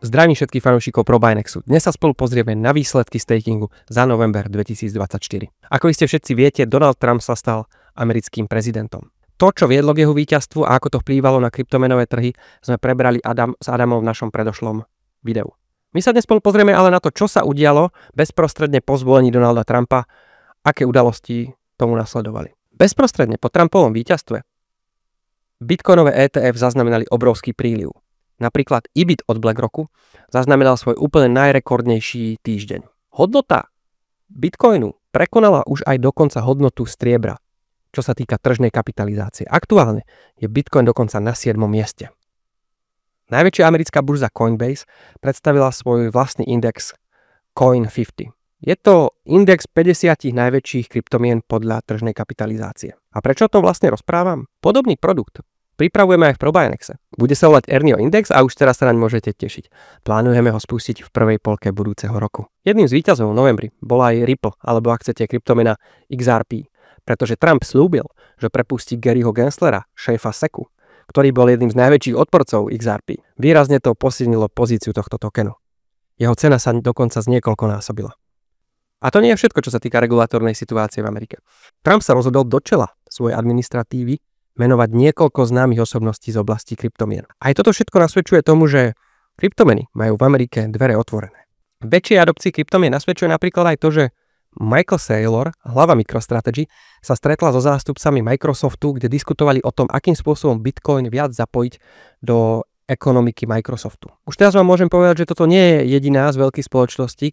Zdravím všetkých fanúšikov pro Binexu. Dnes sa spolu pozrieme na výsledky stakingu za november 2024. Ako iste všetci viete, Donald Trump sa stal americkým prezidentom. To, čo viedlo k jeho víťazstvu a ako to vplývalo na kryptomenové trhy, sme prebrali s Adamom v našom predošlom videu. My sa dnes spolu pozrieme ale na to, čo sa udialo bezprostredne po zvolení Donalda Trumpa, aké udalosti tomu nasledovali. Bezprostredne po Trumpovom víťazstve bitcoinové ETF zaznamenali obrovský príliv. Napríklad EBIT od BlackRocku zaznamenal svoj úplne najrekordnejší týždeň. Hodnota Bitcoinu prekonala už aj dokonca hodnotu striebra, čo sa týka tržnej kapitalizácie. Aktuálne je Bitcoin dokonca na 7. mieste. Najväčšia americká burza Coinbase predstavila svoj vlastný index Coin50. Je to index 50 najväčších kryptomien podľa tržnej kapitalizácie. A prečo o tom vlastne rozprávam? Podobný produkt pripravujeme aj v Probinexe. Bude sa volať Earnio Index a už teraz sa naň môžete tešiť. Plánujeme ho spustiť v prvej polke budúceho roku. Jedným z víťazov v novembri bola aj Ripple, alebo ak chcete kryptomena XRP, pretože Trump slúbil, že prepustí Garyho Genslera, šéfa SECu, ktorý bol jedným z najväčších odporcov XRP. Výrazne to posilnilo pozíciu tohto tokenu. Jeho cena sa dokonca zniekoľkonásobila. A to nie je všetko, čo sa týka regulatórnej situácie v Amerike. Trump sa rozhodol do čela svojej administratívy menovať niekoľko známych osobností z oblasti kryptomien. Aj toto všetko nasvedčuje tomu, že kryptomeny majú v Amerike dvere otvorené. Väčšej adopcii kryptomien nasvedčuje napríklad aj to, že Michael Saylor, hlava MicroStrategy, sa stretla so zástupcami Microsoftu, kde diskutovali o tom, akým spôsobom Bitcoin viac zapojiť do ekonomiky Microsoftu. Už teraz vám môžem povedať, že toto nie je jediná z veľkých spoločností,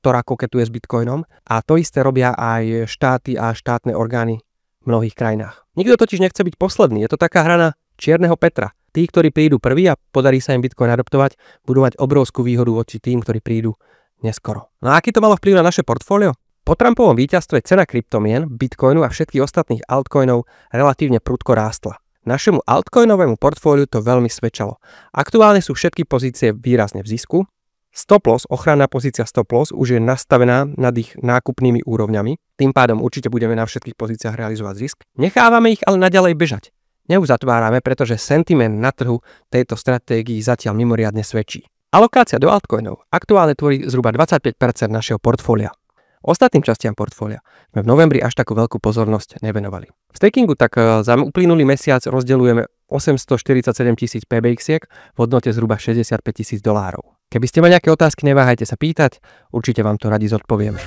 ktorá koketuje s Bitcoinom, a to isté robia aj štáty a štátne orgány v mnohých krajinách. Nikto totiž nechce byť posledný, je to taká hra na čierneho Petra. Tí, ktorí prídu prví a podarí sa im Bitcoin adoptovať, budú mať obrovskú výhodu voči tým, ktorí prídu neskoro. No a aký to malo vplyv na naše portfólio? Po Trumpovom víťazstve cena kryptomien, Bitcoinu a všetkých ostatných altcoinov relatívne prudko rástla. Našemu altcoinovému portfóliu to veľmi svedčalo. Aktuálne sú všetky pozície výrazne v zisku. Stop loss, ochranná pozícia stop loss už je nastavená nad ich nákupnými úrovňami. Tým pádom určite budeme na všetkých pozíciách realizovať zisk. Nechávame ich ale naďalej bežať. Neuzatvárame, pretože sentiment na trhu tejto stratégii zatiaľ mimoriadne svedčí. Alokácia do altcoinov aktuálne tvorí zhruba 25% našeho portfólia. Ostatným častiam portfólia sme v novembri až takú veľkú pozornosť nevenovali. V stakingu tak za uplynulý mesiac rozdeľujeme 847 000 PBX-iek v hodnote zhruba $65 000. Keby ste mali nejaké otázky, neváhajte sa pýtať, určite vám to radi zodpovieme.